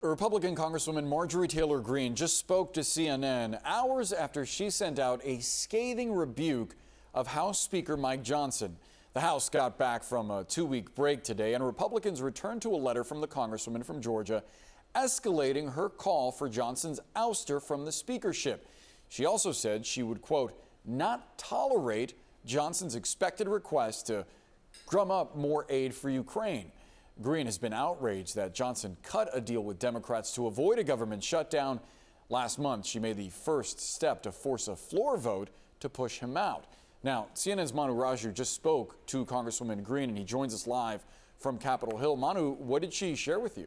Republican Congresswoman Marjorie Taylor Greene just spoke to CNN hours after she sent out a scathing rebuke of House Speaker Mike Johnson. The House got back from a two-week break today, and Republicans returned to a letter from the Congresswoman from Georgia escalating her call for Johnson's ouster from the speakership. She also said she would, quote, not tolerate Johnson's expected request to drum up more aid for Ukraine. Greene has been outraged that Johnson cut a deal with Democrats to avoid a government shutdown. Last month, she made the first step to force a floor vote to push him out. Now, CNN's Manu Raju just spoke to Congresswoman Greene, and he joins us live from Capitol Hill. Manu, what did she share with you?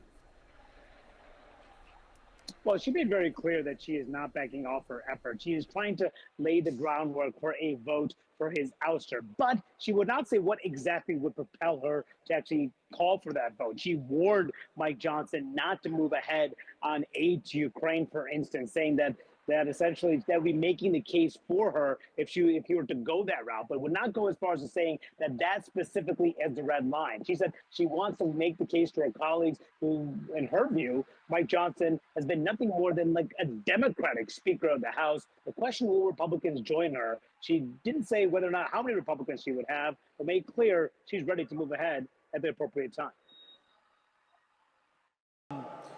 Well, she made very clear that she is not backing off her effort. She is trying to lay the groundwork for a vote for his ouster, but she would not say what exactly would propel her to actually call for that vote. She warned Mike Johnson not to move ahead on aid to Ukraine, for instance, saying that essentially that would be making the case for her if he were to go that route, but would not go as far as to saying that specifically is the red line. She said she wants to make the case to her colleagues who, in her view, Mike Johnson has been nothing more than like a Democratic Speaker of the House. The question, will Republicans join her? She didn't say whether or not how many Republicans she would have, but made clear she's ready to move ahead at the appropriate time.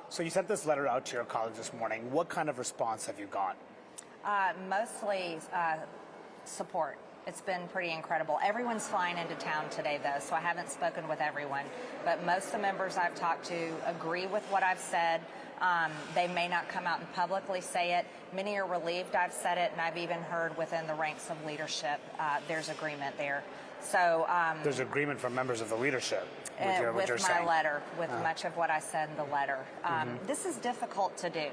So you sent this letter out to your colleagues this morning. What kind of response have you got? Mostly support. It's been pretty incredible. Everyone's flying into town today, though, so I haven't spoken with everyone. But most of the members I've talked to agree with what I've said. They may not come out and publicly say it. Many are relieved I've said it, and I've even heard within the ranks of leadership there's agreement there. So there's agreement from members of the leadership with my saying. Letter, with much of what I said in the letter. This is difficult to do.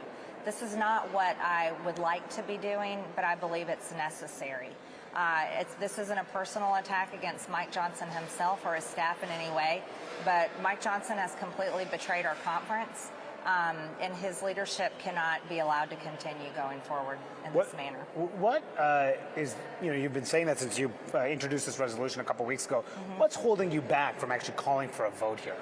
This is not what I would like to be doing, but I believe it's necessary. This isn't a personal attack against Mike Johnson himself or his staff in any way, but Mike Johnson has completely betrayed our conference. And his leadership cannot be allowed to continue going forward in this manner. What you've been saying that since you introduced this resolution a couple weeks ago. What's holding you back from actually calling for a vote here?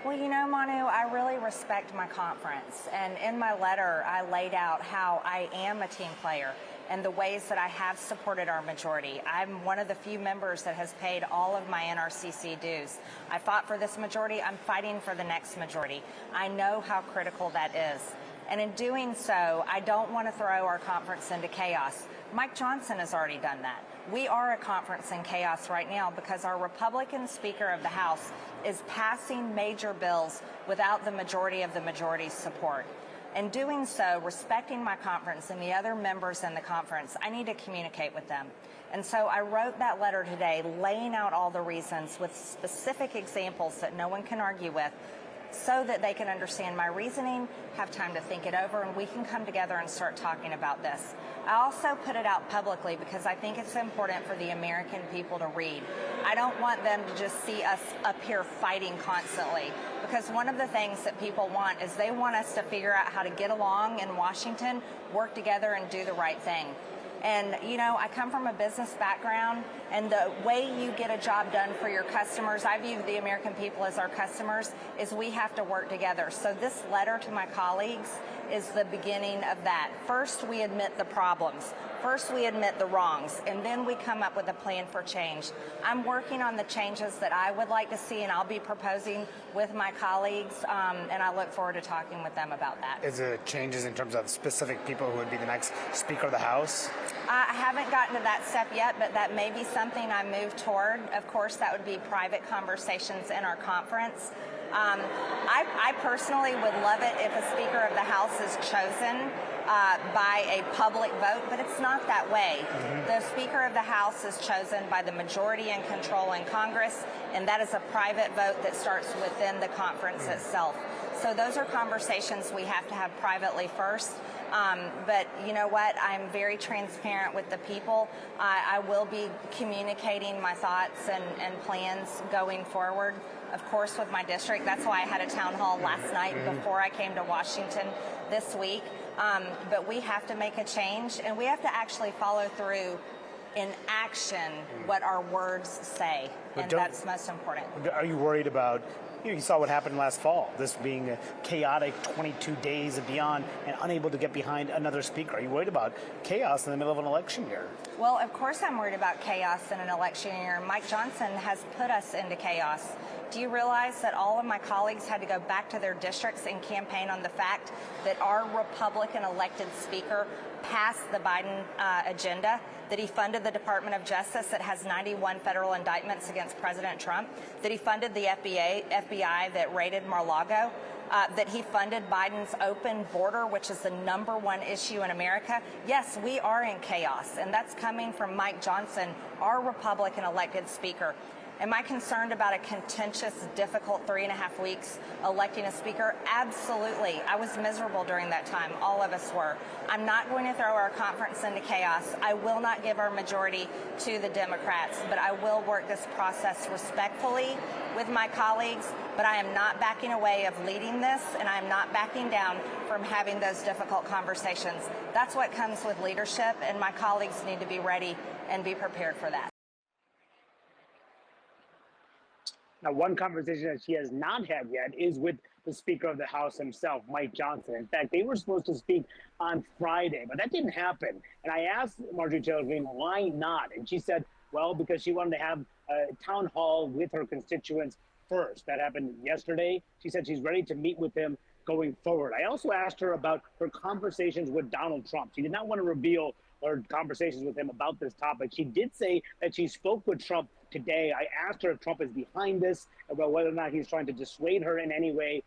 Well, you know, Manu, I really respect my conference. And in my letter, I laid out how I am a team player and the ways that I have supported our majority. I'm one of the few members that has paid all of my NRCC dues. I fought for this majority. I'm fighting for the next majority. I know how critical that is. And in doing so, I don't want to throw our conference into chaos. Mike Johnson has already done that. We are a conference in chaos right now because our Republican Speaker of the House is passing major bills without the majority of the majority's support. In doing so, respecting my conference and the other members in the conference, I need to communicate with them. And so I wrote that letter today, laying out all the reasons with specific examples that no one can argue with, so that they can understand my reasoning, have time to think it over, and we can come together and start talking about this. I also put it out publicly because I think it's important for the American people to read. I don't want them to just see us up here fighting constantly, because one of the things that people want is they want us to figure out how to get along in Washington, work together, and do the right thing. And, you know, I come from a business background, and the way you get a job done for your customers, I view the American people as our customers, is we have to work together. So this letter to my colleagues is the beginning of that. First, we admit the problems. First, we admit the wrongs, and then we come up with a plan for change. I'm working on the changes that I would like to see, and I'll be proposing with my colleagues, and I look forward to talking with them about that. Is it changes in terms of specific people who would be the next Speaker of the House? I haven't gotten to that step yet, but that may be something I move toward. Of course, that would be private conversations in our conference. I personally would love it if a Speaker of the House is chosen by a public vote, but it's not that way. The Speaker of the House is chosen by the majority and control in Congress, and that is a private vote that starts within the conference itself. So those are conversations we have to have privately first. But you know what? I'm very transparent with the people. I will be communicating my thoughts and plans going forward, of course, with my district. That's why I had a town hall last night before I came to Washington this week. But we have to make a change, and we have to actually follow through in action what our words say, and that's most important. Are you worried about You saw what happened last fall, this being a chaotic 22 days and beyond and unable to get behind another speaker. Are you worried about chaos in the middle of an election year? Well, of course I'm worried about chaos in an election year. Mike Johnson has put us into chaos. Do you realize that all of my colleagues had to go back to their districts and campaign on the fact that our Republican elected speaker passed the Biden agenda, that he funded the Department of Justice that has 91 federal indictments against President Trump, that he funded the FBI that raided Mar-a-Lago, that he funded Biden's open border, which is the #1 issue in America? Yes, we are in chaos, and that's coming from Mike Johnson, our Republican elected speaker. Am I concerned about a contentious, difficult 3.5 weeks electing a speaker? Absolutely. I was miserable during that time. All of us were. I'm not going to throw our conference into chaos. I will not give our majority to the Democrats, but I will work this process respectfully with my colleagues. But I am not backing away of leading this, and I am not backing down from having those difficult conversations. That's what comes with leadership, and my colleagues need to be ready and be prepared for that. Now, one conversation that she has not had yet is with the Speaker of the House himself, Mike Johnson. In fact, they were supposed to speak on Friday, but that didn't happen. And I asked Marjorie Taylor Greene, why not? And she said, well, because she wanted to have a town hall with her constituents first. That happened yesterday. She said she's ready to meet with him going forward. I also asked her about her conversations with Donald Trump. She did not want to reveal her conversations with him about this topic. She did say that she spoke with Trump today. I asked her if Trump is behind this, about whether or not he's trying to dissuade her in any way.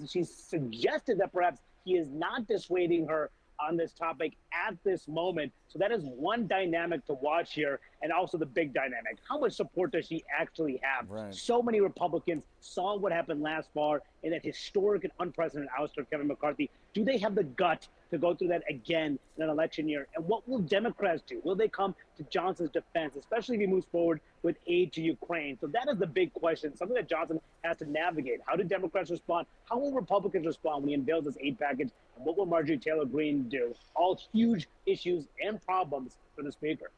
She suggested that perhaps he is not dissuading her on this topic at this moment. So that is one dynamic to watch here, and also the big dynamic. How much support does she actually have? Right. So many Republicans saw what happened last fall in that historic and unprecedented ouster of Kevin McCarthy. Do they have the gut to go through that again in an election year? And what will Democrats do? Will they come to Johnson's defense, especially if he moves forward with aid to Ukraine? So that is the big question, something that Johnson has to navigate. How do Democrats respond? How will Republicans respond when he unveils this aid package? And what will Marjorie Taylor Greene do? All huge issues and problems for the Speaker.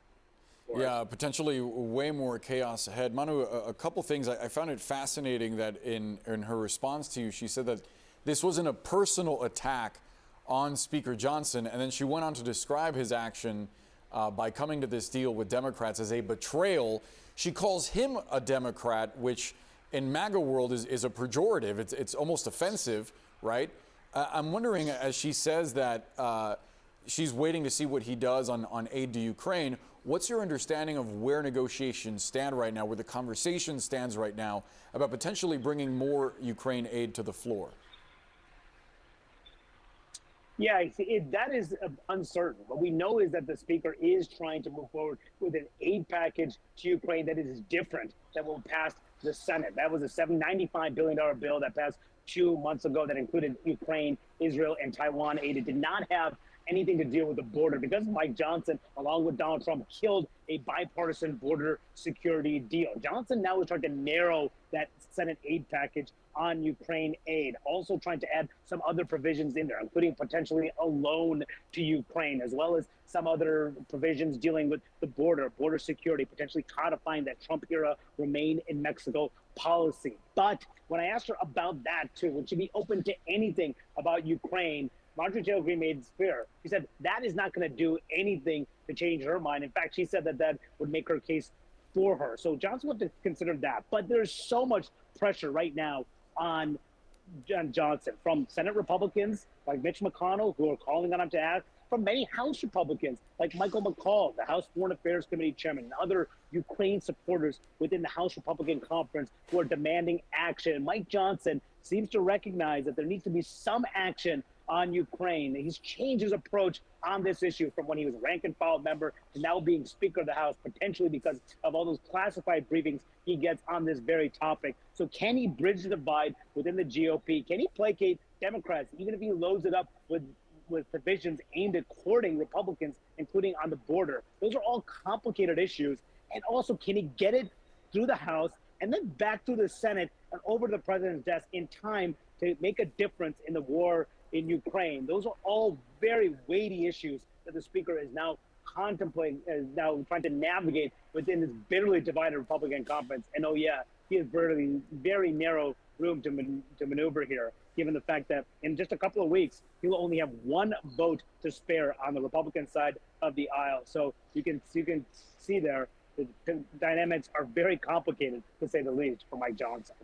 Yeah, potentially way more chaos ahead. Manu, a couple things. I found it fascinating that in her response to you, she said that this wasn't a personal attack on Speaker Johnson, and then she went on to describe his action by coming to this deal with Democrats as a betrayal. She calls him a Democrat, which in MAGA world is a pejorative. It's almost offensive, right? I'm wondering, as she says that she's waiting to see what he does on aid to Ukraine, what's your understanding of where negotiations stand right now, where the conversation stands right now about potentially bringing more Ukraine aid to the floor? Yeah, that is uncertain. What we know is that the Speaker is trying to move forward with an aid package to Ukraine that is different, that will pass the Senate. That was a $95 billion bill that passed 2 months ago that included Ukraine, Israel, and Taiwan aid. It did not have anything to deal with the border because Mike Johnson, along with Donald Trump, killed a bipartisan border security deal. Johnson now is trying to narrow that Senate aid package on Ukraine aid, also trying to add some other provisions in there, including potentially a loan to Ukraine, as well as some other provisions dealing with the border security, potentially codifying that Trump-era remain in Mexico policy. But when I asked her about that too, would she be open to anything about Ukraine, Marjorie Taylor Greene made it clear. She said that is not going to do anything to change her mind. In fact, she said that would make her case for her. So Johnson would have to consider that. But there's so much pressure right now on Johnson from Senate Republicans like Mitch McConnell, who are calling on him to act, from many House Republicans like Michael McCaul, the House Foreign Affairs Committee chairman, and other Ukraine supporters within the House Republican Conference who are demanding action. And Mike Johnson seems to recognize that there needs to be some action on Ukraine. He's changed his approach on this issue from when he was rank and file member to now being Speaker of the House, potentially because of all those classified briefings he gets on this very topic. So can he bridge the divide within the GOP? Can he placate Democrats, even if he loads it up with provisions aimed at courting Republicans, including on the border? Those are all complicated issues. And also, can he get it through the House and then back through the Senate and over to the president's desk in time to make a difference in the war in Ukraine? Those are all very weighty issues that the Speaker is now contemplating, is now trying to navigate within this bitterly divided Republican conference. And oh yeah, he is very narrow room to maneuver here, given the fact that in just a couple of weeks, he will only have one vote to spare on the Republican side of the aisle. So you can see there the dynamics are very complicated, to say the least, for Mike Johnson.